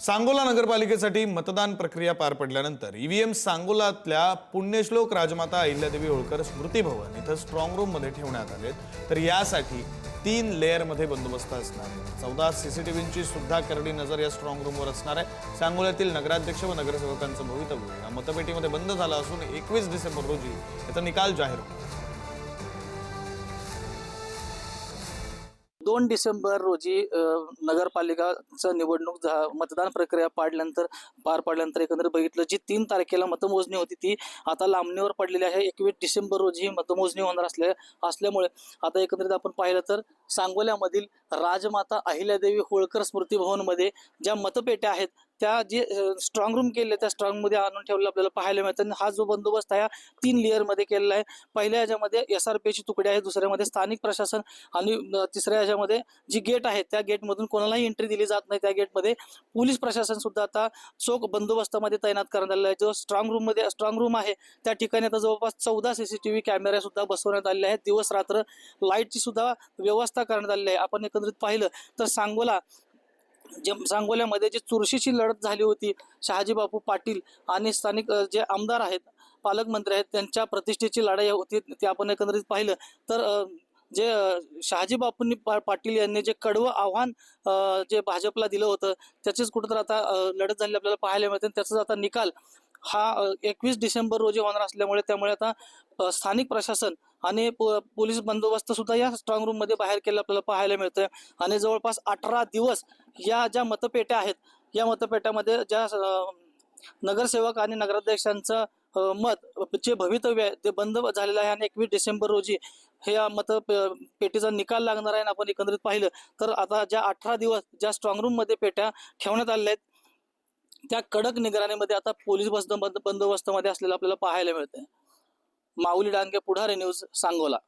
सांगोला नगरपालिकेसाठी मतदान प्रक्रिया पार पडल्यानंतर ईव्हीएम सांगोलातल्या पुण्यश्लोक राजमाता अहिल्यादेवी होळकर स्मृती भवन इथं स्ट्रॉंग रूम मध्ये ठेवण्यात आलेत। तर यासाठी 3 लेअर मध्ये बंदोबस्त असणार आहे। 14 सीसीटीव्हींची सुद्धा करडी नजर या स्ट्रॉंग रूमवर असणार आहे। सांगोल्यातील नगराध्यक्ष व नगरसेवकांचं भवितव्य या मतपेटीमध्ये बंद झालं असून 21 डिसेंबर रोजी याचा निकाल जाहीर होईल। 2 डिसेंबर रोजी नगरपालिकाचं निवडणूक मतदान प्रक्रिया पार पाडल्यानंतर एकंदरीत बघितलं जी 3 तारखेला मतमोजणी होती ती आता लांबणीवर पडलेली आहे। 21 डिसेंबर रोजी मतमोजणी होणार असल्यामुळे आता एकंदरीत आपण पाहिलं तर सांगोल्यामधील राजमाता अहिल्यादेवी होळकर स्मृती भवनमध्ये ज्या मतपेट्या आहेत त्या जे स्ट्रॉंग रूम केले त्या स्ट्रॉंग मध्ये आणून ठेवलेलं आपल्याला पाहायला मिळतं। हा जो बंदोबस्त आहे 3 लेअर मध्ये केलेला आहे। पहिल्या याच्यामध्ये SRPची तुकडी आहे, दुसऱ्यामध्ये स्थानिक प्रशासन आणि तिसऱ्या याच्यामध्ये जी गेट आहे त्या गेटमधून कोणालाही एंट्री दिली जात नाही। त्या गेटमध्ये पोलीस प्रशासन सुद्धा आता चोख बंदोबस्तामध्ये तैनात करण्यात आलेला आहे। जो स्ट्रॉंग रूम आहे त्या ठिकाणी आता जवळपास 14 CCTV कॅमेरे सुद्धा बसवण्यात आलेले आहेत। दिवस रात्र लाईटची सुद्धा व्यवस्था करण्यात आलेली आहे। आपण एकंदरीत पाहिलं तर सांगोल्यामध्ये जी चुरशीची लढत झाली होती शहाजी बापू पाटील आणि स्थानिक जे आमदार आहेत, पालकमंत्री आहेत, त्यांच्या प्रतिष्ठेची लढाई होती ती आपण एकंदरीत पाहिलं तर जे शहाजी बापूंनी पाटील यांनी जे कडवं आव्हान जे भाजपला दिलं होतं त्याचीच कुठेतरी आता लढत झाली आपल्याला पाहायला मिळते। त्याचाच आता निकाल हा 21 डिसेंबर रोजी होणार असल्यामुळे त्यामुळे आता स्थानिक प्रशासन आणि पोलीस बंदोबस्त सुद्धा या स्ट्रॉंग रूम मध्ये बाहेर केला आपल्याला पाहायला मिळतंय। आणि जवळपास 18 दिवस या ज्या मतपेट्या आहेत या मतपेट्यामध्ये ज्या नगरसेवक आणि नगराध्यक्षांचं जे भवितव्य आहे ते बंद झालेलं आहे आणि 21 डिसेंबर रोजी हे मतपेटीचा निकाल लागणार आहे। आपण एकंदरीत पाहिलं तर आता ज्या 18 दिवस ज्या स्ट्रॉंग रूम मध्ये पेट्या ठेवण्यात आलेल्या आहेत त्या कडक निगराणीमध्ये आता पोलीस बंदोबस्तामध्ये असलेलं आपल्याला पाहायला मिळतंय। माऊली डांगे, पुढारी न्यूज, सांगोला।